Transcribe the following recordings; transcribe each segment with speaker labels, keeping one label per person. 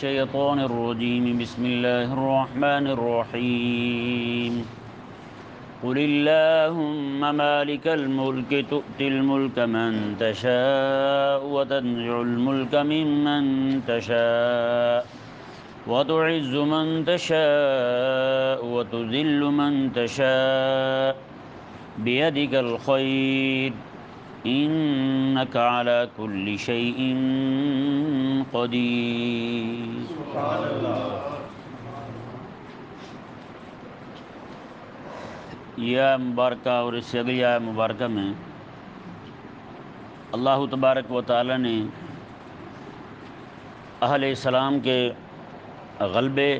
Speaker 1: الشيطان الرجيم بسم الله الرحمن الرحيم قل اللهم مالك الملك تؤتي الملك من تشاء وتنزع الملك ممن تشاء وتعز من تشاء وتذل من تشاء بيدك الخير إنك على كل شيء قدیر۔
Speaker 2: سبحان اللہ۔
Speaker 1: یہ آیت مبارکہ اور اس سے اگلی آیت مبارکہ میں اللہ تبارک و تعالی نے اہل اسلام کے غلبے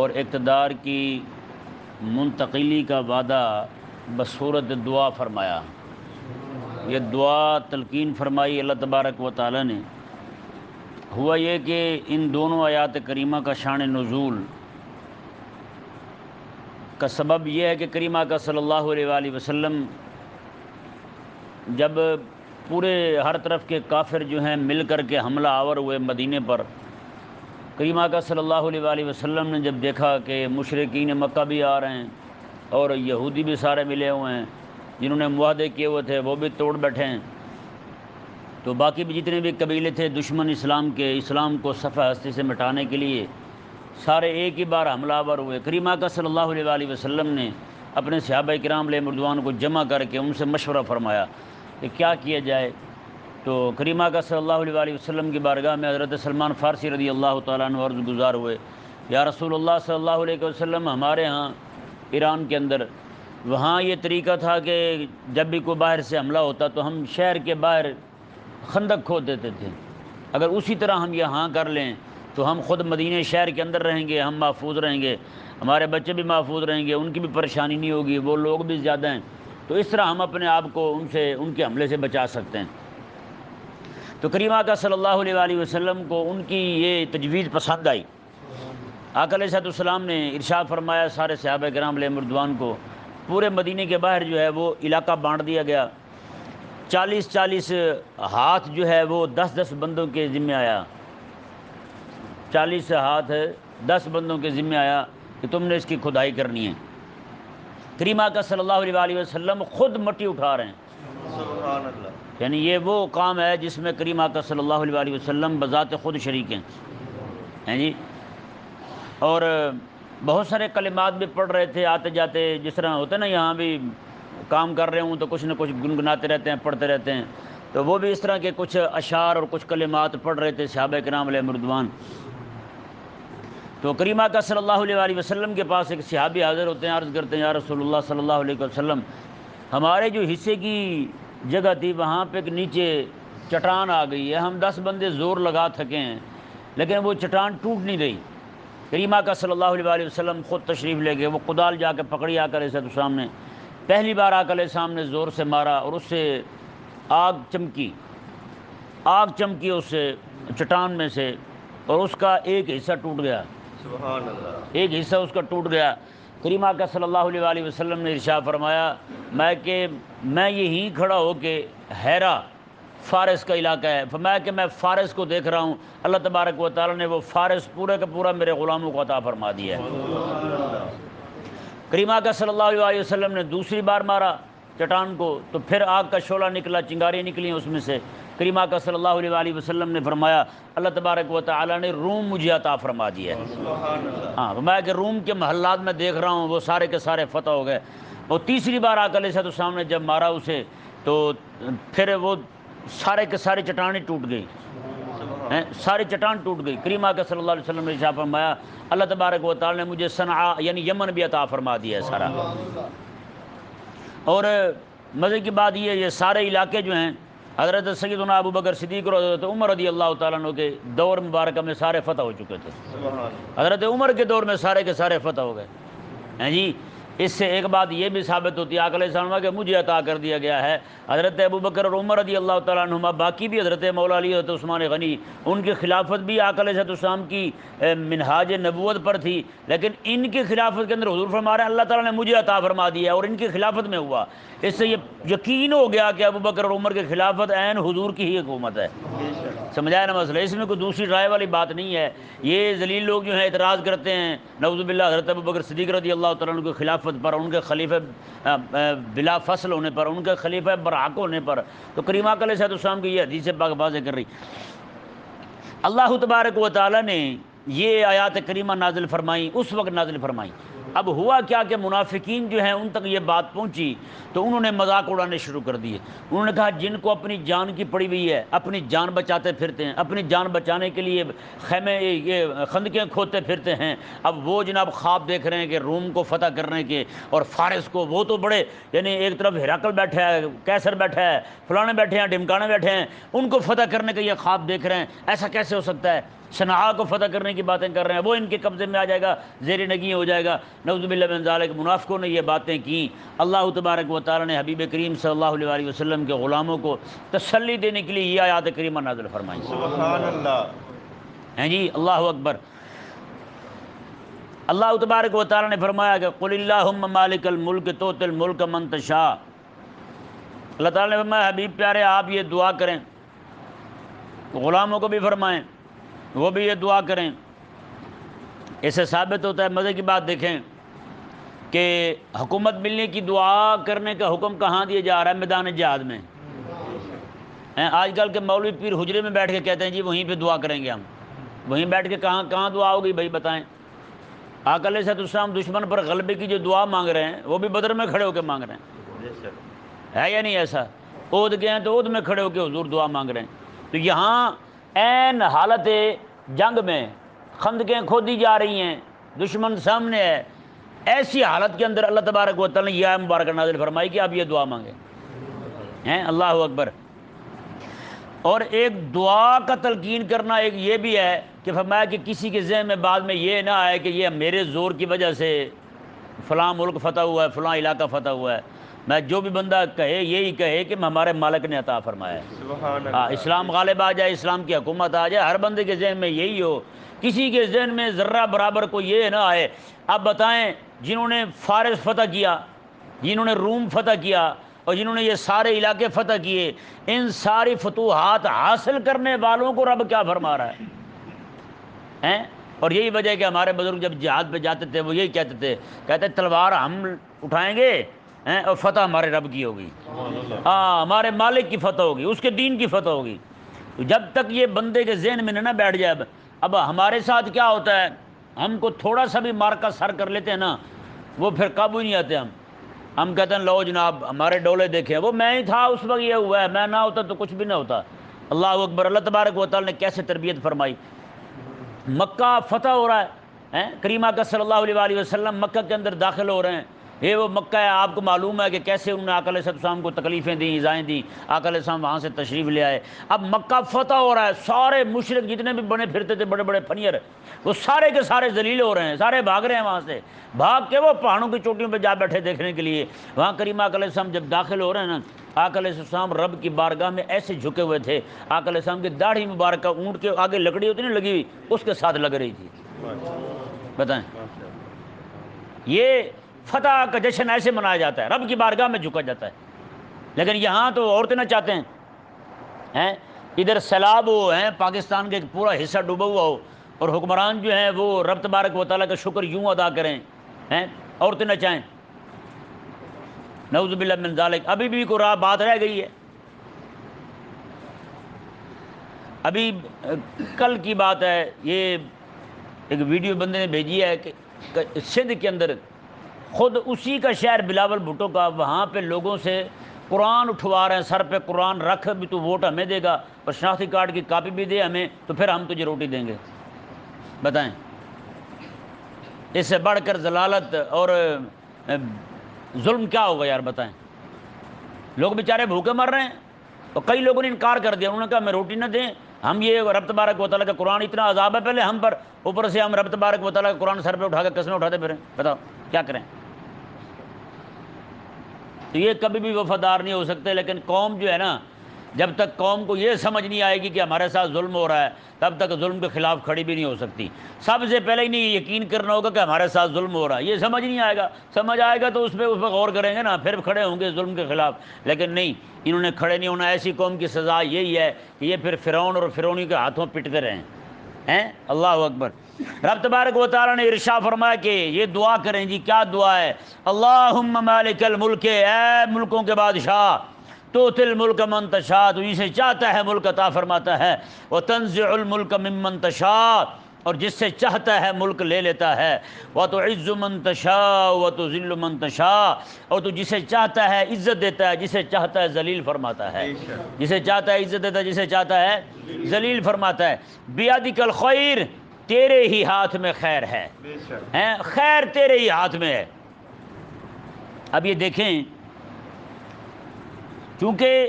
Speaker 1: اور اقتدار کی منتقلی کا وعدہ بصورت دعا فرمایا۔ یہ دعا تلقین فرمائی اللہ تبارک و تعالی نے۔ ہوا یہ کہ ان دونوں آیات کریمہ کا شان نزول کا سبب یہ ہے کہ کریمہ کا صلی اللہ علیہ وآلہ وسلم جب پورے ہر طرف کے کافر جو ہیں مل کر کے حملہ آور ہوئے مدینے پر، کریمہ کا صلی اللہ علیہ وآلہ وسلم نے جب دیکھا کہ مشرکین مکہ بھی آ رہے ہیں اور یہودی بھی سارے ملے ہوئے ہیں، جنہوں نے معاہدے کیے ہوئے تھے وہ بھی توڑ بیٹھے ہیں، تو باقی بھی جتنے بھی قبیلے تھے دشمن اسلام کے، اسلام کو صفحہ ہستی سے مٹانے کے لیے سارے ایک ہی بار حملہ آور ہوئے۔ کریمہ کا صلی اللہ علیہ وآلہ وسلم نے اپنے صحابہ کرام علیہ رضوان کو جمع کر کے ان سے مشورہ فرمایا کہ کیا کیا جائے۔ تو کریمہ کا صلی اللہ علیہ وآلہ وسلم کی بارگاہ میں حضرت سلمان فارسی رضی اللہ تعالیٰ عنہ عرض گزار ہوئے، یا رسول اللہ صلی اللہ علیہ وسلم، ہمارے ہاں ایران کے اندر وہاں یہ طریقہ تھا کہ جب بھی کوئی باہر سے حملہ ہوتا تو ہم شہر کے باہر خندق کھود دیتے تھے، اگر اسی طرح ہم یہاں کر لیں تو ہم خود مدینہ شہر کے اندر رہیں گے، ہم محفوظ رہیں گے، ہمارے بچے بھی محفوظ رہیں گے، ان کی بھی پریشانی نہیں ہوگی، وہ لوگ بھی زیادہ ہیں، تو اس طرح ہم اپنے آپ کو ان کے حملے سے بچا سکتے ہیں۔ تو کریمہ کا صلی اللہ علیہ وآلہ وسلم کو ان کی یہ تجویز پسند آئی۔ آقا علیہ السلام نے ارشاد فرمایا سارے صحابہ کرام علیہ رضوان کو، پورے مدینے کے باہر جو ہے وہ علاقہ بانٹ دیا گیا، 40 ہاتھ جو ہے وہ 10 بندوں کے ذمہ آیا، 40 ہاتھ 10 بندوں کے ذمہ آیا کہ تم نے اس کی کھدائی کرنی ہے۔ کریمہ کا صلی اللہ علیہ وآلہ وسلم خود مٹی اٹھا رہے ہیں،
Speaker 2: سبحان اللہ۔
Speaker 1: یعنی یہ وہ کام ہے جس میں کریمہ کا صلی اللہ علیہ وآلہ وسلم بذات خود شریک ہیں جی۔ اور بہت سارے کلمات بھی پڑھ رہے تھے آتے جاتے، جس طرح ہوتا ہے نا یہاں بھی کام کر رہے ہوں تو کچھ نہ کچھ گنگناتے رہتے ہیں، پڑھتے رہتے ہیں، تو وہ بھی اس طرح کے کچھ اشعار اور کچھ کلمات پڑھ رہے تھے صحابہ کرام علیہ رضوان۔ تو کریمہ کا صلی اللہ علیہ وآلہ وسلم کے پاس ایک صحابی حاضر ہوتے ہیں، عرض کرتے ہیں یا رسول اللہ صلی اللہ علیہ وسلم، ہمارے جو حصے کی جگہ تھی وہاں پہ ایک نیچے چٹان آ گئی ہے، ہم 10 بندے زور لگا تھکے ہیں لیکن وہ چٹان ٹوٹ نہیں رہی۔ کریمہ کا صلی اللہ علیہ وآلہ وسلم خود تشریف لے گئے، وہ کدال جا کے پکڑی آقا علیہ السلام نے، پہلی بار آقا علیہ السلام نے زور سے مارا اور اس سے آگ چمکی اس سے چٹان میں سے، اور اس کا ایک حصہ ٹوٹ گیا،
Speaker 2: سبحان اللہ۔
Speaker 1: ایک حصہ اس کا ٹوٹ گیا۔ کریمہ کا صلی اللہ علیہ وآلہ وسلم نے ارشاد فرمایا میں یہیں کھڑا ہو کے ہیرا فارس کا علاقہ ہے، فرمایا کہ میں فارس کو دیکھ رہا ہوں، اللہ تبارک و تعالی نے وہ فارس پورے کا پورا میرے غلاموں کو عطا فرما دیا ہے۔ کریمہ کا صلی اللہ علیہ وسلم نے دوسری بار مارا چٹان کو تو پھر آگ کا شعلہ نکلا، چنگاریاں نکلیں اس میں سے۔ کریمہ کا صلی اللہ علیہ وآلہ وسلم نے فرمایا اللہ تبارک و تعالی نے روم مجھے عطا فرما دیا ہے۔
Speaker 2: سبحان اللہ۔
Speaker 1: ہاں، فرمایا کہ روم کے محلات میں دیکھ رہا ہوں وہ سارے کے سارے فتح ہو گئے۔ اور تیسری بار آقا علیہ السلام نے جب مارا اسے تو پھر وہ سارے کے سارے چٹانیں ٹوٹ گئی، ساری چٹان ٹوٹ گئی۔ کریمہ کا صلی اللہ علیہ وسلم نے ارشاد فرمایا اللہ تبارک و تعالی نے مجھے صنعاء یعنی یمن بھی عطا فرما دیا ہے سارا۔ اور مزے کی بات یہ سارے علاقے جو ہیں حضرت سیدنا ابو بکر صدیق اور حضرت عمر رضی اللہ تعالیٰ عنہ کے دور مبارکہ میں سارے فتح ہو چکے تھے، حضرت عمر کے دور میں سارے کے سارے فتح ہو گئے ہیں جی۔ اس سے ایک بات یہ بھی ثابت ہوتی ہے آقا علیہ السلام کہ مجھے عطا کر دیا گیا ہے۔ حضرت ابو بکر اور عمر رضی اللہ تعالیٰ عنہما، باقی بھی حضرت مولا علی، حضرت عثمان غنی، ان کی خلافت بھی آقا علیہ السلام کی منہاج نبوت پر تھی، لیکن ان کی خلافت کے اندر حضور فرما رہے ہیں اللہ تعالیٰ نے مجھے عطا فرما دیا اور ان کی خلافت میں ہوا۔ اس سے یہ یقین ہو گیا کہ ابو بکر اور عمر کی خلافت عین حضور کی ہی حکومت ہے۔ سمجھایا نا مسئلہ؟ اس میں کوئی دوسری رائے والی بات نہیں ہے۔ یہ ذلیل لوگ جو ہیں اعتراض کرتے ہیں نعوذ باللہ حضرت ابوبکر صدیق رضی اللہ تعالیٰ عنہ کی خلافت پر، ان کے خلیفہ بلا فصل ہونے پر، ان کے خلیفہ برحق ہونے پر، تو کریم آقا علیہ السلام کی یہ حدیث پاک واضح کر رہی۔ اللہ تبارک و تعالیٰ نے یہ آیات کریمہ نازل فرمائی، اس وقت نازل فرمائی۔ اب ہوا کیا کہ منافقین جو ہیں ان تک یہ بات پہنچی تو انہوں نے مذاق اڑانے شروع کر دیے۔ انہوں نے کہا جن کو اپنی جان کی پڑی ہوئی ہے، اپنی جان بچاتے پھرتے ہیں، اپنی جان بچانے کے لیے خیمے یہ خندقیں کھودتے پھرتے ہیں، اب وہ جناب خواب دیکھ رہے ہیں کہ روم کو فتح کرنے کے اور فارس کو، وہ تو بڑے یعنی ایک طرف ہرقل بیٹھا ہے، کیسر بیٹھا ہے، فلانے بیٹھے ہیں، ڈمکانے بیٹھے ہیں، ان کو فتح کرنے کا یہ خواب دیکھ رہے ہیں، ایسا کیسے ہو سکتا ہے؟ صنعاء کو فتح کرنے کی باتیں کر رہے ہیں، وہ ان کے قبضے میں آ جائے گا، زیر نگین ہو جائے گا۔ نعوذ باللہ من ذالک، منافقوں نے یہ باتیں کیں۔ اللہ تبارک و تعالیٰ نے حبیب کریم صلی اللہ علیہ وآلہ وسلم کے غلاموں کو تسلی دینے کے لیے یہ آیات کریمہ نازل فرمائی۔
Speaker 2: سبحان اللہ۔
Speaker 1: ہیں جی، اللہ اکبر۔ اللہ تبارک و تعالیٰ نے فرمایا کہ قل اللہم مالک الملک تؤتی الملک من تشاء۔ اللہ تعالیٰ نے فرمایا حبیب پیارے آپ یہ دعا کریں، غلاموں کو بھی فرمائیں وہ بھی یہ دعا کریں۔ اس سے ثابت ہوتا ہے، مزے کی بات دیکھیں کہ حکومت ملنے کی دعا کرنے کا حکم کہاں دیا جا رہا ہے؟ میدان جہاد میں۔ آج کل کے مولوی پیر حجرے میں بیٹھ کے کہتے ہیں جی وہیں پہ دعا کریں گے ہم، وہیں بیٹھ کے کہاں دعا ہوگی بھائی بتائیں؟ آقا علیہ السلام دشمن پر غلبے کی جو دعا مانگ رہے ہیں وہ بھی بدر میں کھڑے ہو کے مانگ رہے ہیں، ہے یا نہیں ایسا؟ عہد گئے ہیں تو عہد میں کھڑے ہو کے حضور دعا مانگ رہے ہیں۔ تو یہاں عین حالت جنگ میں خندقیں کھودی جا رہی ہیں، دشمن سامنے ہے، ایسی حالت کے اندر اللہ تبارک و تعالیٰ نے یہ مبارکہ نازل فرمائی کہ آپ یہ دعا مانگیں ہیں۔ اللہ اکبر۔ اور ایک دعا کا تلقین کرنا ایک یہ بھی ہے کہ فرمایا کہ کسی کے ذہن میں بعد میں یہ نہ آئے کہ یہ میرے زور کی وجہ سے فلاں ملک فتح ہوا ہے، فلاں علاقہ فتح ہوا ہے۔ میں جو بھی بندہ کہے یہی کہے کہ ہمارے مالک نے عطا فرمایا ہے،
Speaker 2: سبحان اللہ۔
Speaker 1: اسلام غالب آ جائے، اسلام کی حکومت آ جائے، ہر بندے کے ذہن میں یہی ہو، کسی کے ذہن میں ذرہ برابر کو یہ نہ آئے۔ اب بتائیں جنہوں نے فارس فتح کیا، جنہوں نے روم فتح کیا اور جنہوں نے یہ سارے علاقے فتح کیے، ان ساری فتوحات حاصل کرنے والوں کو رب کیا فرما رہا ہے؟ اور یہی وجہ ہے کہ ہمارے بزرگ جب جہاد پہ جاتے تھے وہ یہی کہتے تلوار ہم اٹھائیں گے اور فتح ہمارے رب کی ہوگی، ہمارے مالک کی فتح ہوگی، اس کے دین کی فتح ہوگی۔ تو جب تک یہ بندے کے ذہن میں نہ بیٹھ جائے، اب ہمارے ساتھ کیا ہوتا ہے، ہم کو تھوڑا سا بھی مار کا سر کر لیتے ہیں نا، وہ پھر قابو نہیں آتے۔ ہم کہتے ہیں لو جناب ہمارے ڈولے دیکھیں، وہ میں ہی تھا اس وقت یہ ہوا ہے، میں نہ ہوتا تو کچھ بھی نہ ہوتا۔ اللہ اکبر۔ اللہ تبارک و تعالیٰ نے کیسے تربیت فرمائی۔ مکہ فتح ہو رہا ہے، کریم آقا صلی اللہ علیہ وآلہ وسلم مکہ کے اندر داخل ہو رہے ہیں، یہ وہ مکہ ہے، آپ کو معلوم ہے کہ کیسے انہوں نے آقا علیہ السلام کو تکلیفیں دیں، ایذائیں دیں، آقا علیہ السلام وہاں سے تشریف لے آئے۔ اب مکہ فتح ہو رہا ہے، سارے مشرک جتنے بھی بنے پھرتے تھے بڑے بڑے پھنیر، وہ سارے کے سارے ذلیل ہو رہے ہیں، سارے بھاگ رہے ہیں وہاں سے، بھاگ کے وہ پہاڑوں کی چوٹیوں پہ جا بیٹھے دیکھنے کے لیے۔ وہاں کریم آقا علیہ السلام جب داخل ہو رہے ہیں نا، آقا علیہ السلام رب کی بارگاہ میں ایسے جھکے ہوئے تھے، آقا علیہ السلام کی داڑھی مبارکہ اونٹ کے آگے لکڑی ہوتی نہیں لگی ہوئی اس کے ساتھ لگ رہی تھی۔ بتائیں، یہ فتح کا جشن ایسے منایا جاتا ہے، رب کی بارگاہ میں جھکا جاتا ہے۔ لیکن یہاں تو عورتیں نہ چاہتے ہیں، ادھر سیلاب ہو، پاکستان کا ایک پورا حصہ ڈوبا ہوا ہو اور حکمران جو ہیں وہ رب تبارک و تعالیٰ کا شکر یوں ادا کریں، عورتیں نہ چاہیں، نعوذ باللہ من ذالک۔ ابھی بھی کو بات رہ گئی ہے، ابھی کل کی بات ہے، یہ ایک ویڈیو بندے نے بھیجی ہے کہ سندھ کے اندر خود اسی کا شہر بلاول بھٹو کا، وہاں پہ لوگوں سے قرآن اٹھوا رہے ہیں، سر پہ قرآن رکھ بھی تو ووٹ ہمیں دے گا اور شناختی کارڈ کی کاپی بھی دے ہمیں تو پھر ہم تجھے روٹی دیں گے۔ بتائیں اس سے بڑھ کر ضلالت اور ظلم کیا ہوگا یار؟ بتائیں، لوگ بیچارے بھوکے مر رہے ہیں اور کئی لوگوں نے انکار کر دیا، انہوں نے کہا ہمیں روٹی نہ دیں، ہم یہ رب تبارک و تعالیٰ کا قرآن اتنا عذاب ہے پہلے ہم پر، اوپر سے ہم رب تبارک و تعالیٰ کا قرآن سر پہ اٹھا کے قسمیں اٹھاتے پھریں، بتاؤ کیا کریں؟ تو یہ کبھی بھی وفادار نہیں ہو سکتے۔ لیکن قوم جو ہے نا، جب تک قوم کو یہ سمجھ نہیں آئے گی کہ ہمارے ساتھ ظلم ہو رہا ہے تب تک ظلم کے خلاف کھڑی بھی نہیں ہو سکتی۔ سب سے پہلے انہیں یہ یقین کرنا ہوگا کہ ہمارے ساتھ ظلم ہو رہا ہے، یہ سمجھ نہیں آئے گا، سمجھ آئے گا تو اس پہ غور کریں گے نا، پھر کھڑے ہوں گے ظلم کے خلاف، لیکن نہیں، انہوں نے کھڑے نہیں ہونا۔ ایسی قوم کی سزا یہی ہے کہ یہ پھر فرعون اور فرعونی کے ہاتھوں پٹتے رہیں ہیں۔ اللہ اکبر۔ رب تبارک و تعالیٰ نے ارشاد فرمایا کہ یہ دعا کریں جی، کیا دعا ہے؟ اللہم مالک الملک، اے ملکوں کے بادشاہ، تؤتی الملک من تشاء، تو جسے چاہتا ہے ملک عطا فرماتا ہے، وتنزع الملک ممن تشاء، اور جس سے چاہتا ہے ملک لے لیتا ہے، وتعز من تشاء وتذل من تشاء، اور تو جسے چاہتا ہے عزت دیتا ہے، جسے چاہتا ہے ذلیل فرماتا ہے، جسے چاہتا ہے عزت دیتا ہے، جسے چاہتا ہے ذلیل فرماتا ہے۔ بیدک الخیر، تیرے ہی ہاتھ میں خیر ہے، خیر تیرے ہی ہاتھ میں ہے۔ اب یہ دیکھیں، چونکہ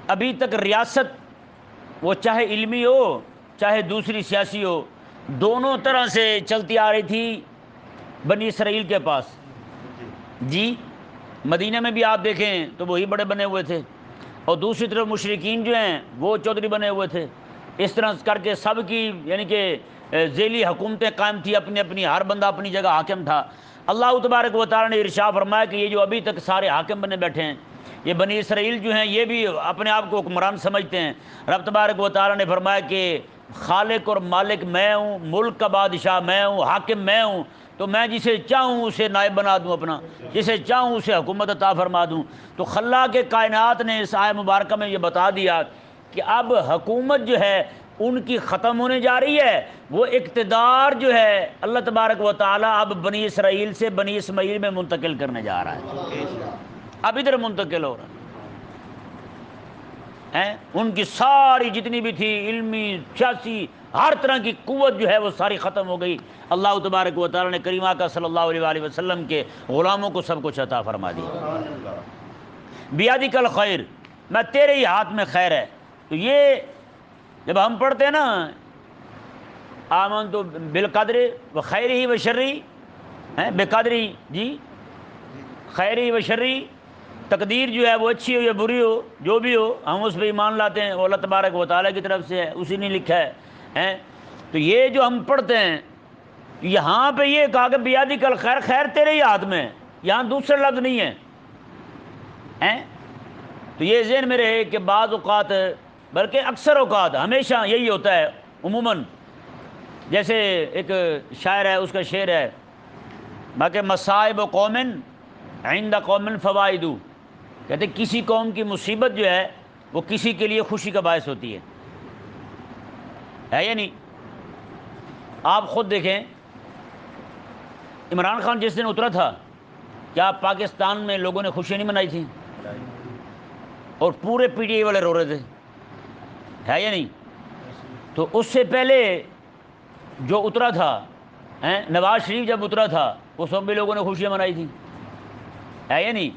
Speaker 1: ابھی تک ریاست وہ چاہے علمی ہو چاہے دوسری سیاسی ہو، دونوں طرح سے چلتی آ رہی تھی بنی اسرائیل کے پاس جی۔ مدینہ میں بھی آپ دیکھیں تو وہی بڑے بنے ہوئے تھے، اور دوسری طرف مشرکین جو ہیں وہ چودھری بنے ہوئے تھے۔ اس طرح کر کے سب کی یعنی کہ ذیلی حکومتیں قائم تھی، اپنی اپنی، ہر بندہ اپنی جگہ حاکم تھا۔ اللہ تبارک و تعالیٰ نے ارشاد فرمایا کہ یہ جو ابھی تک سارے حاکم بنے بیٹھے ہیں، یہ بنی اسرائیل جو ہیں یہ بھی اپنے آپ کو حکمران سمجھتے ہیں۔ رب تبارک و تعالیٰ نے فرمایا کہ خالق اور مالک میں ہوں، ملک کا بادشاہ میں ہوں، حاکم میں ہوں، تو میں جسے چاہوں اسے نائب بنا دوں اپنا، جسے چاہوں اسے حکومت عطا فرما دوں۔ تو خلاق کائنات نے اس آیہ مبارکہ میں یہ بتا دیا کہ اب حکومت جو ہے ان کی ختم ہونے جا رہی ہے، وہ اقتدار جو ہے اللہ تبارک و تعالیٰ اب بنی اسرائیل سے بنی اسماعیل میں منتقل کرنے جا رہا ہے، اب ادھر منتقل ہو رہا ہے۔ ان کی ساری جتنی بھی تھی علمی سیاسی ہر طرح کی قوت جو ہے وہ ساری ختم ہو گئی۔ اللہ تبارک و تعالیٰ نے کریم آقا صلی اللہ علیہ وآلہ وسلم کے غلاموں کو سب کچھ عطا فرما دیا۔ بیدک الخیر، میں تیرے ہی ہاتھ میں خیر ہے۔ تو یہ جب ہم پڑھتے ہیں نا آمنت بالقدر و خیرہ و شرہ، بقدری جی خیرہ و شرہ، تقدیر جو ہے وہ اچھی ہو یا بری ہو، جو بھی ہو ہم اس پہ ایمان لاتے ہیں، وہ اللہ تبارک و تعالیٰ کی طرف سے ہے، اسی نے لکھا ہے۔ تو یہ جو ہم پڑھتے ہیں یہاں پہ یہ کہا کہ بیدک الخیر، خیر تیرے ہی ہاتھ میں ہے، یہاں دوسرا لفظ نہیں ہے۔ تو یہ ذہن میں رہے کہ بعض اوقات بلکہ اکثر اوقات ہمیشہ یہی ہوتا ہے عموماً، جیسے ایک شاعر ہے اس کا شعر ہے باقی مصائب قوم عند قوم فوائد، کہتے کسی قوم کی مصیبت جو ہے وہ کسی کے لیے خوشی کا باعث ہوتی ہے یا نہیں؟ آپ خود دیکھیں عمران خان جس دن اترا تھا، کیا پاکستان میں لوگوں نے خوشیاں نہیں منائی تھیں؟ اور پورے پی ٹی آئی والے رو رہے تھے، ہے یا نہیں؟ تو اس سے پہلے جو اترا تھا نواز شریف جب اترا تھا اس وقت بھی لوگوں نے خوشیاں منائی تھیں، ہے یا نہیں؟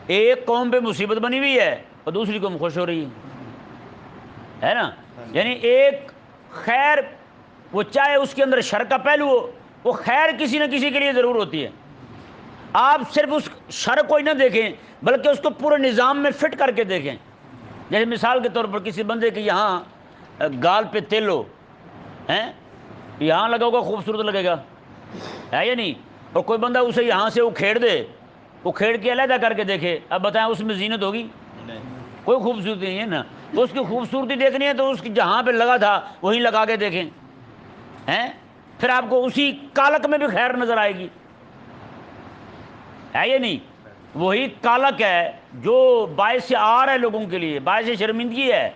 Speaker 1: ایک قوم پہ مصیبت بنی ہوئی ہے اور دوسری قوم خوش ہو رہی ہے نا؟ یعنی ایک خیر وہ چاہے اس کے اندر شر کا پہلو ہو، وہ خیر کسی نہ کسی کے لیے ضرور ہوتی ہے۔ آپ صرف اس شر کو ہی نہ دیکھیں بلکہ اس کو پورے نظام میں فٹ کر کے دیکھیں۔ جیسے مثال کے طور پر کسی بندے کے یہاں گال پہ تیل ہو، یہاں لگا ہوگا خوبصورت لگے گا، ہے یا نہیں؟ اور کوئی بندہ اسے یہاں سے اکھیڑ دے، اکھیڑ کے علیحدہ کر کے دیکھے، اب بتائیں اس میں زینت ہوگی؟ کوئی خوبصورتی نہیں ہے نا۔ تو اس کی خوبصورتی دیکھنی ہے تو اس کی جہاں پہ لگا تھا وہیں لگا کے دیکھیں، پھر آپ کو اسی کالک میں بھی خیر نظر آئے گی، ہے یا نہیں؟ وہی کالک ہے جو باعث عار ہے لوگوں کے لیے، باعث شرمندگی ہے،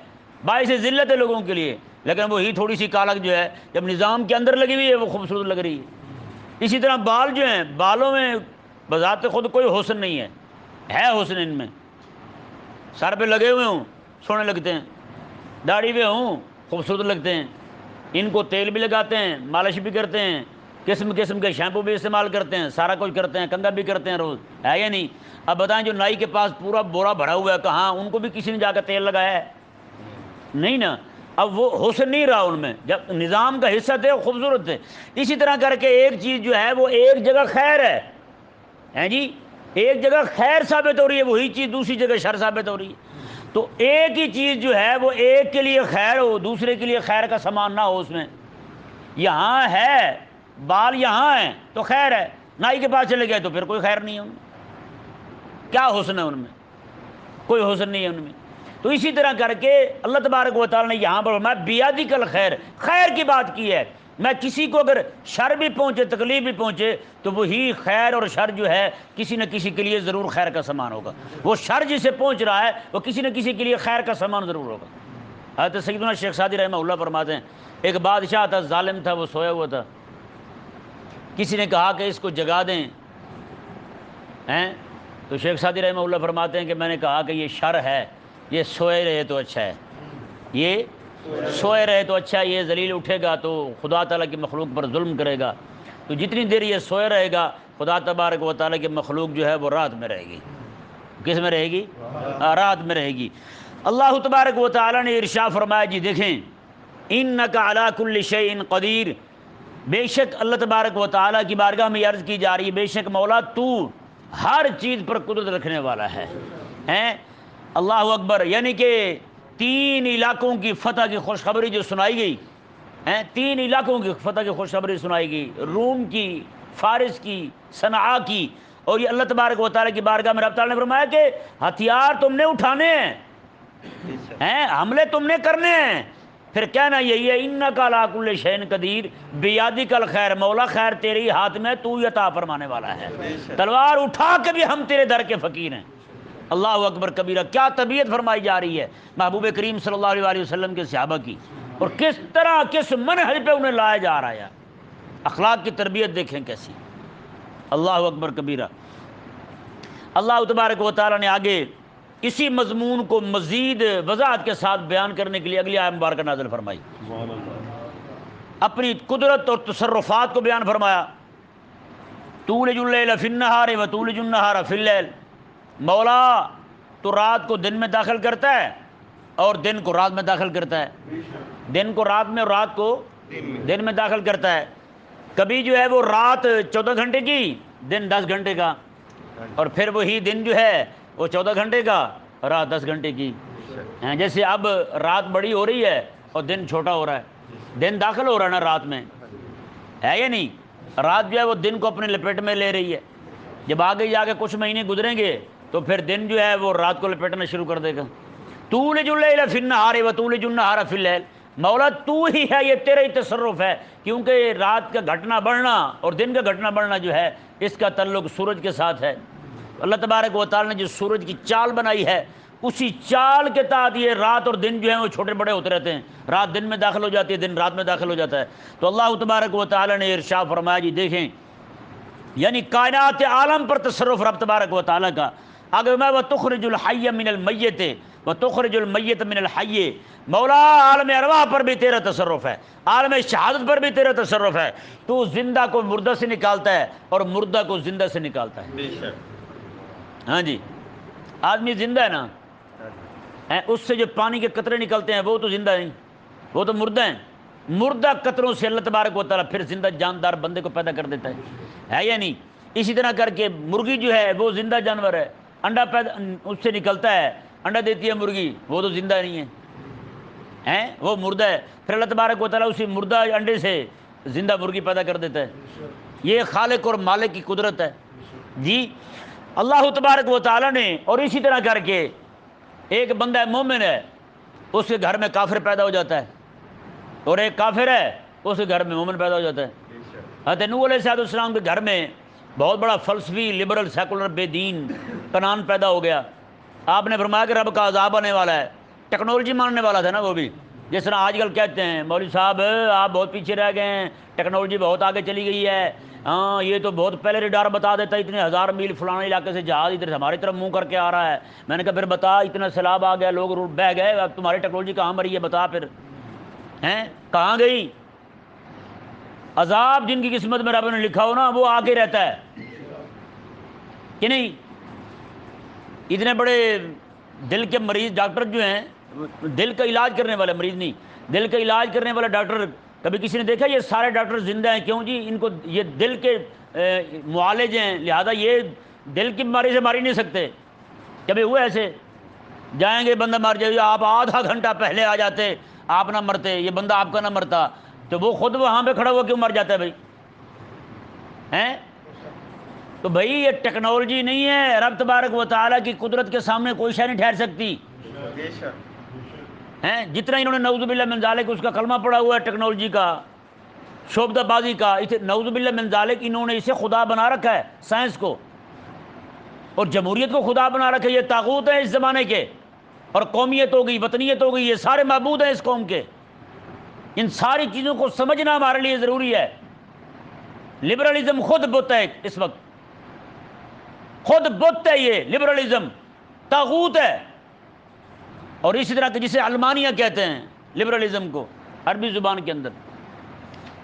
Speaker 1: باعث ذلت ہے لوگوں کے لیے، لیکن وہی تھوڑی سی کالک جو ہے جب نظام کے اندر لگی ہوئی ہے وہ خوبصورت لگ رہی ہے۔ اسی طرح بال جو ہیں، بالوں میں بذات خود کوئی حسن نہیں ہے حسن ان میں، سر پہ لگے ہوئے ہوں سونے لگتے ہیں، داڑھی پہ ہوں خوبصورت لگتے ہیں، ان کو تیل بھی لگاتے ہیں، مالش بھی کرتے ہیں، قسم قسم کے شیمپو بھی استعمال کرتے ہیں، سارا کچھ کرتے ہیں، کنگھا بھی کرتے ہیں روز، ہے یا نہیں؟ اب بتائیں جو نائی کے پاس پورا بورا بھرا ہوا ہے کہاں ان کو بھی کسی نے جا کر تیل لگایا ہے؟ نہیں نا۔ اب وہ حسن نہیں رہا ان میں، جب نظام کا حصہ تھے وہ خوبصورت تھے۔ اسی طرح کر کے ایک چیز جو ہے وہ ایک جگہ خیر ہے جی، ایک جگہ خیر ثابت ہو رہی ہے، وہی چیز دوسری جگہ شر ثابت ہو رہی ہے۔ تو ایک ہی چیز جو ہے وہ ایک کے لیے خیر ہو، دوسرے کے لیے خیر کا سامان نہ ہو اس میں. یہاں ہے بال یہاں ہیں تو خیر ہے، نائی کے پاس چلے گئے تو پھر کوئی خیر نہیں ہے ان میں. کیا حسن ہے ان میں؟ کوئی حسن نہیں ہے ان میں. تو اسی طرح کر کے اللہ تبارک و تعالیٰ نے یہاں پر فرمایا بیادک الخیر، خیر کی بات کی ہے. میں کسی کو اگر شر بھی پہنچے، تکلیف بھی پہنچے، تو وہی خیر اور شر جو ہے کسی نہ کسی کے لیے ضرور خیر کا سامان ہوگا. وہ شر جسے پہنچ رہا ہے وہ کسی نہ کسی کے لیے خیر کا سامان ضرور ہوگا. حضرت سیدنا شیخ سعدی رحمہ اللہ فرماتے ہیں ایک بادشاہ تھا، ظالم تھا، وہ سویا ہوا تھا. کسی نے کہا کہ اس کو جگا دیں ہیں، تو شیخ سعدی رحمہ اللہ فرماتے ہیں کہ میں نے کہا کہ یہ شر ہے، یہ سوئے رہے تو اچھا ہے، یہ سوئے رہے تو اچھا ہے. یہ ذلیل اٹھے گا تو خدا تعالیٰ کی مخلوق پر ظلم کرے گا. تو جتنی دیر یہ سوئے رہے گا خدا تبارک و تعالیٰ کی مخلوق جو ہے وہ رات میں رہے گی. کس میں رہے گی؟ رات میں رہے گی. اللہ تبارک و تعالیٰ نے ارشاد فرمایا، جی دیکھیں انک علی کل شیء قدیر، بے شک اللہ تبارک و تعالیٰ کی بارگاہ میں عرض کی جا رہی ہے بے شک مولا تو ہر چیز پر قدرت رکھنے والا ہے. ہیں اللہ اکبر. یعنی کہ 3 علاقوں کی فتح کی خوشخبری جو سنائی گئی، 3 علاقوں کی فتح کی خوشخبری سنائی گئی، روم کی، فارس کی، صنعاء کی. اور یہ اللہ تبارک و تعالیٰ کی بارگاہ میں رب تعالیٰ نے فرمایا کہ ہتھیار تم نے اٹھانے ہیں، حملے تم نے کرنے ہیں. پھر کہنا یہی ہے انک علی کل شیء قدیر، بیادک الخیر، مولا خیر تیرے ہی ہاتھ میں، تو ہی عطا فرمانے والا ہے. تلوار اٹھا کے بھی ہم تیرے در کے فقیر ہیں. اللہ اکبر کبیرہ. کیا طبیعت فرمائی جا رہی ہے محبوب کریم صلی اللہ علیہ وسلم کے صحابہ کی، اور کس طرح کس منہج پہ انہیں لایا جا رہا ہے. اخلاق کی تربیت دیکھیں کیسی. اللہ اکبر کبیرہ. اللہ تبارک و تعالیٰ نے آگے اسی مضمون کو مزید وضاحت کے ساتھ بیان کرنے کے لیے اگلی آیت مبارکہ نازل فرمائی. اپنی قدرت اور تصرفات کو بیان فرمایا. تولج اللیل فی النہار و تولج النہار فی اللیل، مولا تو رات کو دن میں داخل کرتا ہے اور دن کو رات میں داخل کرتا ہے. دن کو رات میں اور رات کو دن میں داخل کرتا ہے. کبھی جو ہے وہ رات 14 گھنٹے کی، دن 10 گھنٹے کا، اور پھر وہی دن جو ہے وہ 14 گھنٹے کا، رات 10 گھنٹے کی. جیسے اب رات بڑی ہو رہی ہے اور دن چھوٹا ہو رہا ہے. دن داخل ہو رہا ہے نا رات میں، ہے یا نہیں؟ رات جو ہے وہ دن کو اپنے لپیٹ میں لے رہی ہے. جب آگے جا کے کچھ مہینے گزریں گے تو پھر دن جو ہے وہ رات کو لپیٹنا شروع کر دے گا. تولج اللیل فی النہار و تولج النہار فی اللیل، مولا تو ہی ہے، یہ تیرا ہی تصرف ہے. کیونکہ رات کا گھٹنا بڑھنا اور دن کا گھٹنا بڑھنا جو ہے اس کا تعلق سورج کے ساتھ ہے. اللہ تبارک و تعالیٰ نے جو سورج کی چال بنائی ہے اسی چال کے تحت یہ رات اور دن جو ہیں وہ چھوٹے بڑے ہوتے رہتے ہیں. رات دن میں داخل ہو جاتی ہے، دن رات میں داخل ہو جاتا ہے. تو اللہ تبارک و تعالیٰ نے ارشاد فرمایا، جی دیکھیں یعنی کائنات عالم پر تصرف رب تبارک و تعالیٰ کا. اگر میں وَتُخْرِجُ الْحَيَّ مِنَ الْمَيِّتِ وَتُخْرِجُ الْمَيِّتَ مِنَ الْحَيِّ، مولا عالم ارواح پر بھی تیرا تصرف ہے، عالم شہادت پر بھی تیرا تصرف ہے. تو زندہ کو مردہ سے نکالتا ہے اور مردہ کو زندہ سے نکالتا ہے. ہاں جی، آدمی زندہ ہے نا، اس سے جو پانی کے قطرے نکلتے ہیں وہ تو زندہ نہیں، وہ تو مردہ ہیں. مردہ قطروں سے اللہ تبارک و تعالیٰ پھر زندہ جاندار بندے کو پیدا کر دیتا ہے یا نہیں؟ اسی طرح کر کے مرغی جو ہے وہ زندہ جانور ہے، انڈا پیدا اس سے نکلتا ہے، انڈا دیتی ہے مرغی، وہ تو زندہ نہیں ہے، وہ مردہ ہے. پھر اللہ تبارک و تعالیٰ اسی مردہ انڈے سے زندہ مرغی پیدا کر دیتا ہے. یہ خالق اور مالک کی قدرت ہے. جی اللہ تبارک و تعالیٰ نے. اور اسی طرح کر کے ایک بندہ مومن ہے، اس کے گھر میں کافر پیدا ہو جاتا ہے، اور ایک کافر ہے اس کے گھر میں مومن پیدا ہو جاتا ہے. حضرت نوح علیہ السلام کے گھر میں بہت بڑا فلسفی لبرل سیکولر بے دین کنان پیدا ہو گیا. آپ نے فرمایا کہ رب کا عذاب آنے والا ہے. ٹیکنالوجی ماننے والا تھا نا وہ بھی، جس طرح آج کل کہتے ہیں مولوی صاحب آپ بہت پیچھے رہ گئے ہیں، ٹیکنالوجی بہت آگے چلی گئی ہے. ہاں یہ تو بہت پہلے ریڈار بتا دیتا ہے اتنے 1000 میل فلانے علاقے سے جہاز ادھر ہماری طرف منہ کر کے آ رہا ہے. میں نے کہا پھر بتا، اتنا سیلاب آ گیا، لوگ بہہ گئے، اب تمہاری ٹیکنالوجی کہاں مری ہے، بتا پھر کہاں گئی؟ عذاب جن کی قسمت میں رب نے لکھا ہو نا وہ آگے رہتا ہے کہ نہیں؟ اتنے بڑے دل کے مریض ڈاکٹر جو ہیں، دل کا علاج کرنے والے مریض نہیں، دل کا علاج کرنے والا ڈاکٹر، کبھی کسی نے دیکھا یہ سارے ڈاکٹر زندہ ہیں؟ کیوں جی؟ ان کو یہ دل کے معالج ہیں، لہذا یہ دل کی بیماری سے ماری نہیں سکتے. کبھی ہوئے ایسے؟ جائیں گے بندہ مر جائے، آپ آدھا گھنٹہ پہلے آ جاتے آپ نہ مرتے، یہ بندہ آپ کا نہ مرتا، تو وہ خود وہاں پہ کھڑا ہوا کیوں مر جاتا ہے بھائی؟ ہیں؟ تو بھائی یہ ٹیکنالوجی نہیں ہے، رب تبارک و تعالیٰ کی قدرت کے سامنے کوئی شے نہیں ٹھہر سکتی
Speaker 2: بے شک
Speaker 1: ہیں۔ جتنا انہوں نے نعوذ باللہ من ذالک اس کا کلمہ پڑا ہوا ہے ٹیکنالوجی کا، شعبدہ بازی کا، اسے نعوذ باللہ من ذالک انہوں نے اسے خدا بنا رکھا ہے، سائنس کو اور جمہوریت کو خدا بنا رکھا ہے۔ یہ طاغوت ہیں اس زمانے کے، اور قومیت ہو گئی، وطنیت ہو گئی، یہ سارے معبود ہیں اس قوم کے۔ ان ساری چیزوں کو سمجھنا ہمارے لیے ضروری ہے۔ لبرلزم خود بت ہے اس وقت، خود بت ہے، یہ لبرلزم طاغوت ہے۔ اور اسی طرح کہ جسے علمانیہ کہتے ہیں لبرلزم کو عربی زبان کے اندر،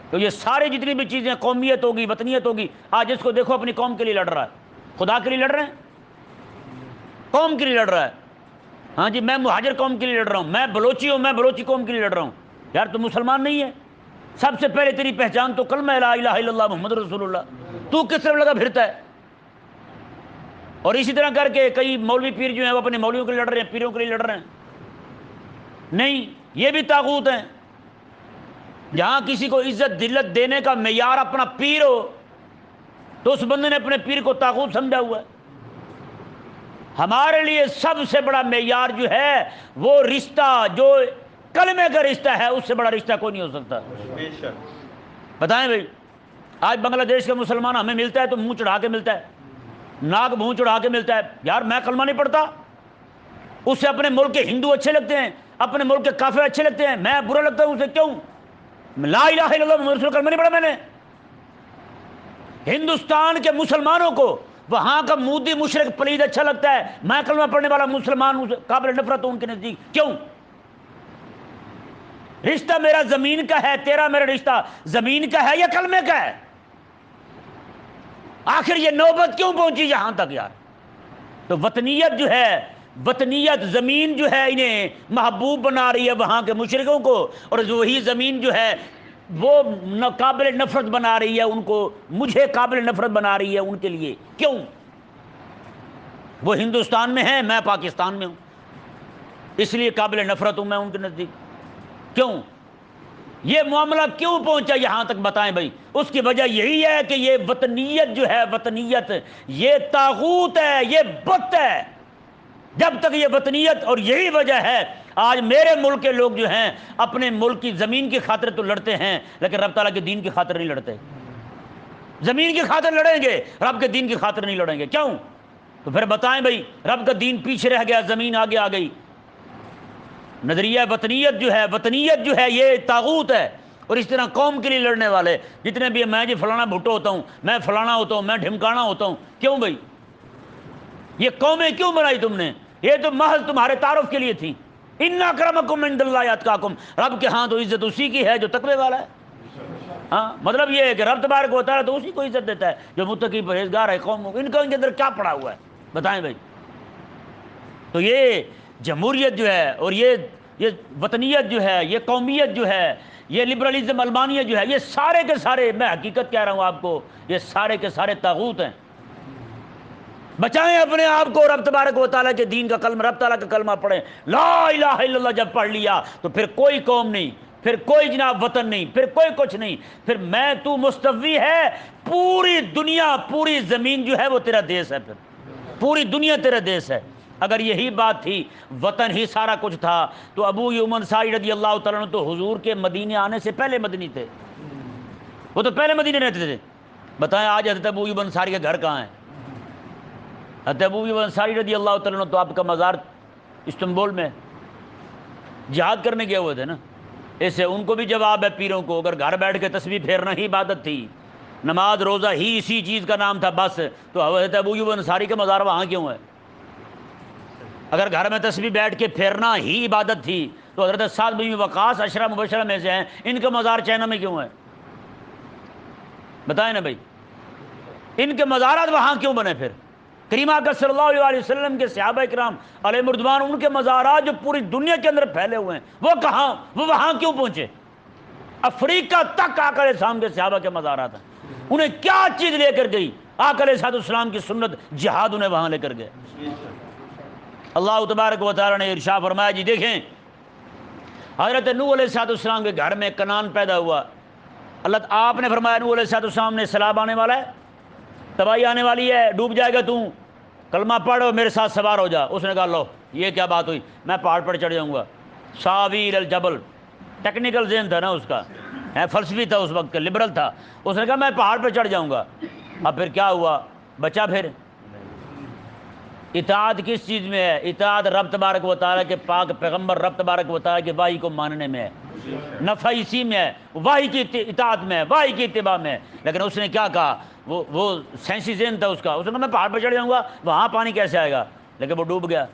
Speaker 1: تو یہ سارے جتنی بھی چیزیں، قومیت ہوگی، وطنیت ہوگی، آج اس کو دیکھو اپنی قوم کے لیے لڑ رہا ہے، خدا کے لیے لڑ رہے ہیں، قوم کے لیے لڑ رہا ہے۔ ہاں جی، میں مہاجر قوم کے لیے لڑ رہا ہوں، میں بلوچی ہوں، میں بلوچی قوم کے لیے لڑ رہا ہوں۔ یار تو مسلمان نہیں ہے، سب سے پہلے تیری پہچان تو کلمہ لا الہ الا اللہ محمد رسول اللہ، تو کس طرف لگا پھرتا ہے؟ اور اسی طرح کر کے کئی مولوی پیر جو ہیں وہ اپنے مولویوں کے لیے لڑ رہے ہیں، پیروں کے لیے لڑ رہے ہیں۔ نہیں، یہ بھی طاغوت ہیں۔ جہاں کسی کو عزت دلت دینے کا معیار اپنا پیر ہو تو اس بندے نے اپنے پیر کو طاغوت سمجھا ہوا ہے۔ ہمارے لیے سب سے بڑا معیار جو ہے وہ رشتہ، جو کلمے کا رشتہ ہے، اس سے بڑا رشتہ کوئی نہیں ہو سکتا۔
Speaker 2: بے شک
Speaker 1: بتائیں بھائی، آج بنگلہ دیش کا مسلمان ہمیں ملتا ہے تو منہ چڑھا کے ملتا ہے، ناک منہ چڑھا کے ملتا ہے، یار میں کلمہ نہیں پڑھتا، اس سے اپنے ملک کے ہندو اچھے لگتے ہیں، اپنے ملک کے کافر اچھے لگتے ہیں، میں برا لگتا ہوں اسے، کیوں؟ لا الہ الا اللہ محمد رسول کلمہ نہیں پڑھا میں نے۔ ہندوستان کے مسلمانوں کو وہاں کا مودی مشرق پلید اچھا لگتا ہے، میں کلمہ پڑھنے والا مسلمان ہوں، قابل نفرت ہوں ان کے نزدیک، کیوں؟ رشتہ میرا زمین کا ہے، تیرا میرا رشتہ زمین کا ہے یا کلمے کا ہے؟ آخر یہ نوبت کیوں پہنچی یہاں تک یار؟ تو وطنیت جو ہے، وطنیت زمین جو ہے انہیں محبوب بنا رہی ہے وہاں کے مشرکوں کو، اور وہی زمین جو ہے وہ قابل نفرت بنا رہی ہے ان کو، مجھے قابل نفرت بنا رہی ہے ان کے لیے، کیوں؟ وہ ہندوستان میں ہیں، میں پاکستان میں ہوں، اس لیے قابل نفرت ہوں میں ان کے نزدیک، کیوں؟ یہ معاملہ کیوں پہنچا یہاں تک بتائیں بھائی؟ اس کی وجہ یہی ہے کہ یہ وطنیت جو ہے، وطنیت یہ طاغوت ہے، یہ بت ہے۔ جب تک یہ وطنیت، اور یہی وجہ ہے آج میرے ملک کے لوگ جو ہیں اپنے ملک کی زمین کی خاطر تو لڑتے ہیں لیکن رب تعالیٰ کے دین کی خاطر نہیں لڑتے۔ زمین کی خاطر لڑیں گے، رب کے دین کی خاطر نہیں لڑیں گے، کیوں؟ تو پھر بتائیں بھائی، رب کا دین پیچھے رہ گیا، زمین آگے آ گئی۔ نظریہ وطنیت جو ہے یہ طاغوت ہے۔ اور اس طرح قوم کے لیے لڑنے والے جتنے بھی ہیں، میں جی فلانا بھٹو ہوتا ہوں، میں فلانا ہوتا ہوں، میں ڈھمکانا ہوتا ہوں، کیوں بھائی؟ یہ قومیں کیوں بنائی تم نے؟ یہ تو محض تمہارے تعارف کے لیے تھی۔ ان اکرمکم عند اللہ اتقاکم، رب کے ہاں تو عزت اسی کی ہے جو تقوی والا ہے۔ ہاں، مطلب یہ ہے کہ رب تبارک و تعالیٰ تو اسی کو عزت دیتا ہے جو متقی پرہیزگار ہے قوم۔ ان کے اندر کیا پڑا ہوا ہے بتائیں بھائی؟ تو یہ جمہوریت جو ہے، اور یہ وطنیت جو ہے، یہ قومیت جو ہے، یہ لبرلزم، علمانیت جو ہے، یہ سارے کے سارے، میں حقیقت کہہ رہا ہوں آپ کو، یہ سارے کے سارے طاغوت ہیں۔ بچائیں اپنے آپ کو، رب تبارک و تعالیٰ کے دین کا کلمہ، رب تعالیٰ کا کلمہ پڑھیں، لا الہ الا اللہ جب پڑھ لیا تو پھر کوئی قوم نہیں، پھر کوئی جناب وطن نہیں، پھر کوئی کچھ نہیں، پھر میں تو مستوی ہے، پوری دنیا، پوری زمین جو ہے وہ تیرا دیس ہے، پھر پوری دنیا تیرا دیس ہے۔ اگر یہی بات تھی، وطن ہی سارا کچھ تھا، تو ابو ایوب انصاری رضی اللہ تعالیٰ عنہ تو حضور کے مدینے آنے سے پہلے مدنی تھے، وہ تو پہلے مدینے رہتے تھے۔ بتائیں آج حضرت ابو ایوب انصاری کا گھر کہاں ہے؟ حضرت ابو ایوب انصاری رضی اللہ تعالیٰ عنہ تو آپ کا مزار استنبول میں، جہاد کرنے گئے ہوئے تھے نا۔ اسے ان کو بھی جواب ہے پیروں کو، اگر گھر بیٹھ کے تسبیح پھیرنا ہی عبادت تھی، نماز روزہ ہی اسی چیز کا نام تھا بس، تو حضرت ابو ایوب انصاری کا مزار وہاں کیوں ہے؟ اگر گھر میں تسبیح بیٹھ کے پھیرنا ہی عبادت تھی تو حضرت سعد بن وقاص عشرہ مبشرہ میں سے ہیں، ان کا مزار چائنا میں کیوں ہے؟ بتائیں نا بھائی، ان کے مزارات وہاں کیوں بنے؟ پھر کریم آقا صلی اللہ علیہ وسلم کے صحابہ کرام علیہ رضوان، ان کے مزارات جو پوری دنیا کے اندر پھیلے ہوئے ہیں، وہ کہاں، وہ وہاں کیوں پہنچے؟ افریقہ تک آقا علیہ السلام کے صحابہ کے مزارات ہیں، انہیں کیا چیز لے کر گئی؟ آقا علیہ السلام کی سنت، جہاد انہیں وہاں لے کر گئے۔ اللہ تبارک و تعالیٰ نے ارشاد فرمایا جی دیکھیں حضرت نوح علیہ السلام کے گھر میں کنعان پیدا ہوا، آپ نے فرمایا نوح علیہ السلام نے سیلاب آنے والا ہے، تباہی آنے والی ہے، ڈوب جائے گا تو کلمہ پڑھو میرے ساتھ سوار ہو جا۔ اس نے کہا لو یہ کیا بات ہوئی، میں پہاڑ پر چڑھ جاؤں گا۔ ساوی الجبل، ٹیکنیکل ذہن تھا نا اس کا، فلسفی تھا اس وقت، لبرل تھا۔ اس نے کہا میں پہاڑ پر چڑھ جاؤں گا۔ اب پھر کیا ہوا، بچا پھر اطاعت کس چیز میں ہے؟ اطاعت رب تبارک و تعالیٰ کے پاک پیغمبر رب تبارک و تعالیٰ کے وحی کو ماننے میں ہے، نفع اسی میں ہے، وحی کی اطاعت میں ہے، وحی کی اتباع میں ہے۔ لیکن اس نے کیا کہا، وہ سینسی ذہن تھا اس کا، اس نے کہا میں پہاڑ پر چڑھ جاؤں گا، وہاں پانی کیسے آئے گا، لیکن وہ ڈوب گیا۔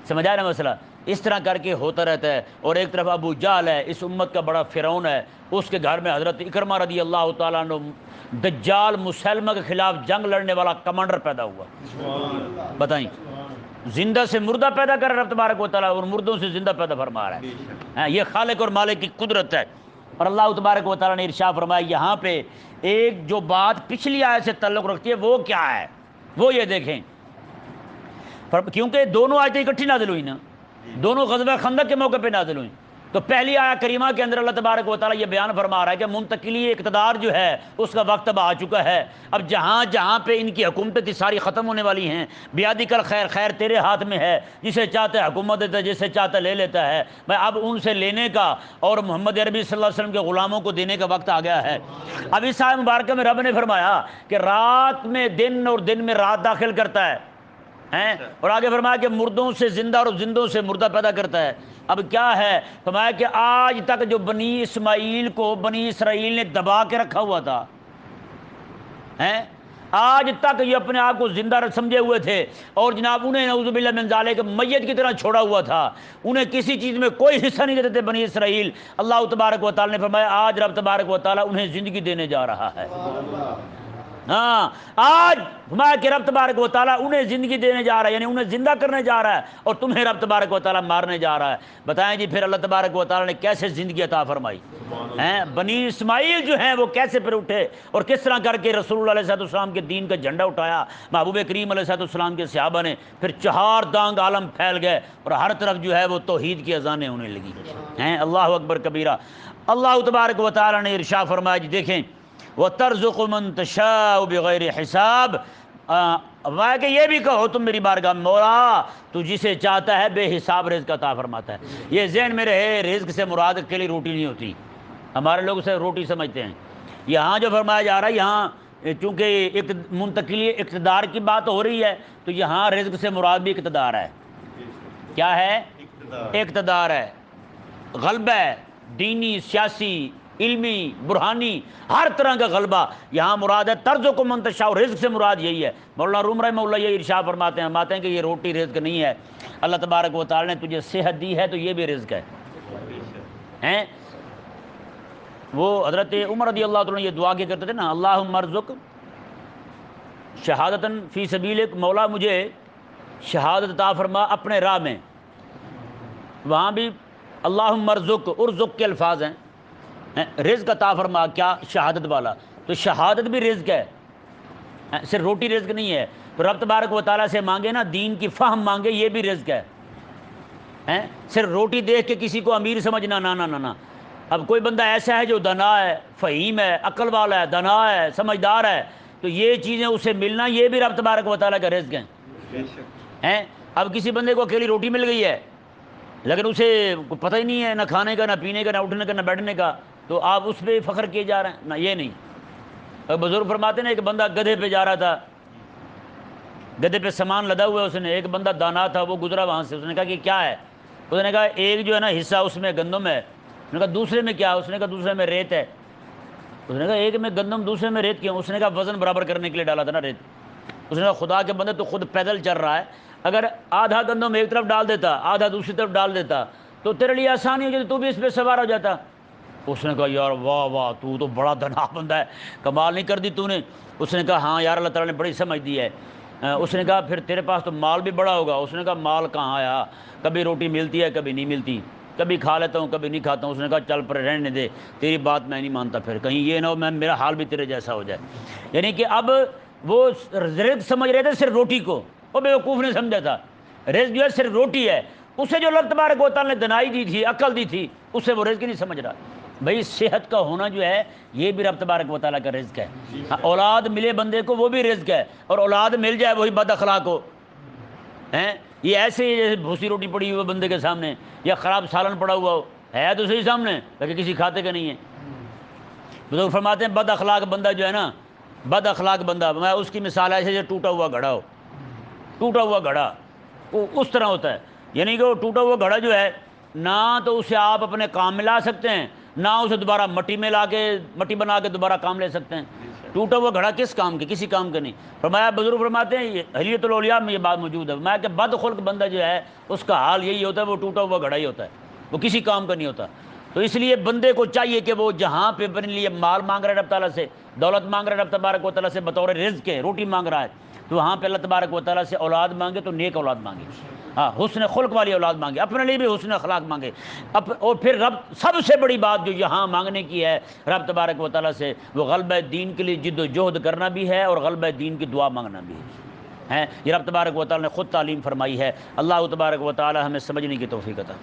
Speaker 1: سمجھ آیا نا مسئلہ؟ اس طرح کر کے ہوتا رہتا ہے۔ اور ایک طرف ابو جہل ہے، اس امت کا بڑا فرعون ہے، اس کے گھر میں حضرت اکرمہ رضی اللہ تعالیٰ عنہ دجال مسلمہ کے خلاف جنگ لڑنے والا کمانڈر پیدا ہوا۔ بتائیں، زندہ سے مردہ پیدا کر رب تبارک و تعالیٰ، اور مردوں سے زندہ پیدا فرما رہا ہے۔ یہ خالق اور مالک کی قدرت ہے۔ اور اللہ تبارک و تعالیٰ نے ارشاد فرمایا یہاں پہ ایک جو بات پچھلی آیت سے تعلق رکھتی ہے وہ کیا ہے، وہ یہ دیکھیں، کیونکہ دونوں آیتیں اکٹھی نازل ہوئی نا، دونوں غزوہ خندق کے موقع پہ نازل ہوئی۔ تو پہلی آیت کریمہ کے اندر اللہ تبارک و تعالیٰ یہ بیان فرما رہا ہے کہ منتقلی اقتدار جو ہے اس کا وقت اب آ چکا ہے۔ اب جہاں جہاں پہ ان کی حکومتیں تھی ساری ختم ہونے والی ہیں۔ بیادک الخیر، خیر تیرے ہاتھ میں ہے، جسے چاہتا ہے حکومت دیتا ہے، جسے چاہتا ہے لے لیتا ہے۔ میں اب ان سے لینے کا اور محمد عربی صلی اللہ علیہ وسلم کے غلاموں کو دینے کا وقت آ گیا ہے۔ اب اس آیت مبارکہ میں رب نے فرمایا کہ رات میں دن اور دن میں رات داخل کرتا ہے، اور آگے فرمایا کہ مردوں سے زندہ اور زندوں سے مردہ پیدا کرتا ہے۔ اب کیا ہے، فرمایا کہ آج تک جو بنی اسماعیل کو بنی اسرائیل نے دبا کے رکھا ہوا تھا، آج تک یہ اپنے آپ کو زندہ سمجھے ہوئے تھے، اور جناب انہیں نعوذ باللہ من ذالک میت کی طرح چھوڑا ہوا تھا، انہیں کسی چیز میں کوئی حصہ نہیں دیتے تھے بنی اسرائیل۔ اللہ تبارک و تعالیٰ نے فرمایا آج رب تبارک و تعالیٰ انہیں زندگی دینے جا رہا ہے۔ ہاں، آج فرمایا کہ رب تبارک و تعالیٰ انہیں زندگی دینے جا رہا ہے، یعنی انہیں زندہ کرنے جا رہا ہے، اور تمہیں رب تبارک و تعالیٰ مارنے جا رہا ہے۔ بتائیں جی پھر اللہ تبارک و تعالیٰ نے کیسے زندگی عطا فرمائی؟ بنی اسماعیل جو ہیں وہ کیسے پھر اٹھے، اور کس طرح کر کے رسول اللہ علیہ السلام کے دین کا جھنڈا اٹھایا محبوب کریم علیہ السلام کے صحابہ نے، پھر چہار دانگ عالم پھیل گئے، اور ہر طرف جو ہے وہ توحید کی اذانیں ہونے لگی ہیں۔ اللہ اکبر کبیرہ۔ اللہ تبارک و تعالیٰ نے ارشاد فرمایا جی دیکھیں وَتَرْزُقُ مَن تَشَاءُ بِغَيْرِ حساب، کہ یہ بھی کہو تم میری بارگاہ میں مولا تو جسے چاہتا ہے بے حساب رزق عطا فرماتا ہے۔ یہ ذہن میں رہے، رزق سے مراد کے لیے روٹی نہیں ہوتی، ہمارے لوگ اسے روٹی سمجھتے ہیں۔ یہاں جو فرمایا جا رہا ہے، یہاں چونکہ منتقلی اقتدار کی بات ہو رہی ہے تو یہاں رزق سے مراد بھی اقتدار ہے۔ کیا ہے؟ اقتدار ہے، غلبہ ہے، دینی، سیاسی، علمی، برہانی، ہر طرح کا غلبہ یہاں مراد ہے۔ ترزق من تشاء، رزق سے مراد یہی ہے۔ مولانا روم رحمہ اللہ یہ ارشاد فرماتے ہیں کہ یہ روٹی رزق نہیں ہے، اللہ تبارک و تعالی نے تجھے صحت دی ہے تو یہ بھی رزق ہے۔ وہ حضرت عمر رضی اللہ تعالیٰ یہ دعا کیا کرتے تھے نا، اللہم ارزق شہادتاً فی سبیلک، مولا مجھے شہادت عطا فرما اپنے راہ میں۔ وہاں بھی اللہم ارزق، ارزق کے الفاظ ہیں، رزق عطا فرما، کیا؟ شہادت والا۔ تو شہادت بھی رزق ہے، صرف روٹی رزق نہیں ہے۔ تو رب تبارک و تعالیٰ سے مانگے نا، دین کی فہم مانگے، یہ بھی رزق ہے۔ صرف روٹی دیکھ کے کسی کو امیر سمجھنا، نہ۔ اب کوئی بندہ ایسا ہے جو دانا ہے، فہیم ہے، عقل والا ہے، دانا ہے، سمجھدار ہے، تو یہ چیزیں اسے ملنا یہ بھی رب تبارک و تعالیٰ کا رزق ہیں۔ اب کسی بندے کو اکیلی روٹی مل گئی ہے لیکن اسے پتہ ہی نہیں ہے نہ کھانے کا، نہ پینے کا، نہ اٹھنے کا، نہ بیٹھنے کا، تو آپ اس پہ فخر کیے جا رہے ہیں؟ نہ، یہ نہیں۔ بزرگ فرماتے ہیں ایک بندہ گدھے پہ جا رہا تھا، گدھے پہ سامان لدا ہوا ہے اس نے، ایک بندہ دانا تھا وہ گزرا وہاں سے، اس نے کہا کہ کیا ہے؟ اس نے کہا ایک جو ہے نا حصہ اس میں گندم ہے۔ اس نے کہا دوسرے میں کیا؟ اس نے کہا دوسرے میں ریت ہے۔ اس نے کہا ایک میں گندم دوسرے میں ریت کیوں؟ اس نے کہا وزن برابر کرنے کے لیے ڈالا تھا نا ریت۔ اس نے کہا خدا کے بندے تو خود پیدل چل رہا ہے، اگر آدھا گندم ایک طرف ڈال دیتا آدھا دوسری طرف ڈال دیتا تو تیرے لیے آسانی ہو جاتی، تو بھی اس پہ سوار ہو جاتا۔ اس نے کہا یار واہ تو بڑا دنا بندہ ہے، کمال نہیں کر دی تو نے۔ اس نے کہا ہاں یار اللہ تعالیٰ نے بڑی سمجھ دی ہے۔ اس نے کہا پھر تیرے پاس تو مال بھی بڑا ہوگا۔ اس نے کہا مال کہاں آیا، کبھی روٹی ملتی ہے کبھی نہیں ملتی، کبھی کھا لیتا ہوں کبھی نہیں کھاتا ہوں۔ اس نے کہا چل پر رہنے دے، تیری بات میں نہیں مانتا، پھر کہیں یہ نہ ہو میرا حال بھی تیرے جیسا ہو جائے۔ یعنی کہ اب وہ رزق سمجھ رہے تھے صرف روٹی کو، وہ بیوقوف نے سمجھا تھا۔ رزق جو ہے صرف روٹی ہے، اسے جو اللہ تبارک و تعالیٰ نے دنائی دی تھی، عقل دی تھی، اسے وہ رزق نہیں سمجھ رہا۔ بھئی صحت کا ہونا جو ہے یہ بھی رب تبارک و تعالیٰ کا رزق ہے۔ اولاد ملے بندے کو وہ بھی رزق ہے، اور اولاد مل جائے وہی بد اخلاق ہو، ہیں یہ ایسے ہی جیسے بھوسی روٹی پڑی ہوئی بندے کے سامنے یا خراب سالن پڑا ہوا ہو، ہے تو صحیح سامنے لیکن کسی کھاتے کا نہیں ہے۔ بزرگ فرماتے ہیں بد اخلاق بندہ جو ہے نا، بد اخلاق بندہ، میں اس کی مثال ایسے جو ٹوٹا ہوا گھڑا ہو، ٹوٹا ہوا گھڑا وہ اس طرح ہوتا ہے، یعنی کہ وہ ٹوٹا ہوا گھڑا جو ہے نہ تو اسے آپ اپنے کام میں لا سکتے ہیں، نہ اسے دوبارہ مٹی میں لا کے مٹی بنا کے دوبارہ کام لے سکتے ہیں۔ ٹوٹا ہوا گھڑا کس کام کے؟ کسی کام کے نہیں۔ فرمایا، بزرگ فرماتے ہیں یہ حلیۃ الاولیاء میں یہ بات موجود ہے، میں کہ بد خلق بندہ جو ہے اس کا حال یہی ہوتا ہے، وہ ٹوٹا ہوا گھڑا ہی ہوتا ہے، وہ کسی کام کا نہیں ہوتا۔ تو اس لیے بندے کو چاہیے کہ وہ جہاں پہ اپنے لیے مال مانگ رہا ہے رب تعالیٰ سے، دولت مانگ رہا ہے رب تبارک و تعالیٰ سے بطور رزق کے، روٹی مانگ رہا ہے، تو وہاں پہ اللہ تبارک و تعالیٰ سے اولاد مانگے تو نیک اولاد مانگے، ہاں حسن خلق والی اولاد مانگے، اپنے لیے بھی حسن اخلاق مانگے، اور پھر رب سب سے بڑی بات جو یہاں مانگنے کی ہے رب تبارک و تعالیٰ سے، وہ غلبہ دین کے لیے جد و جہد کرنا بھی ہے اور غلبہ دین کی دعا مانگنا بھی ہے۔ یہ رب تبارک و تعالیٰ نے خود تعلیم فرمائی ہے۔ اللہ تبارک و تعالیٰ ہمیں سمجھنے کی توفیق عطا۔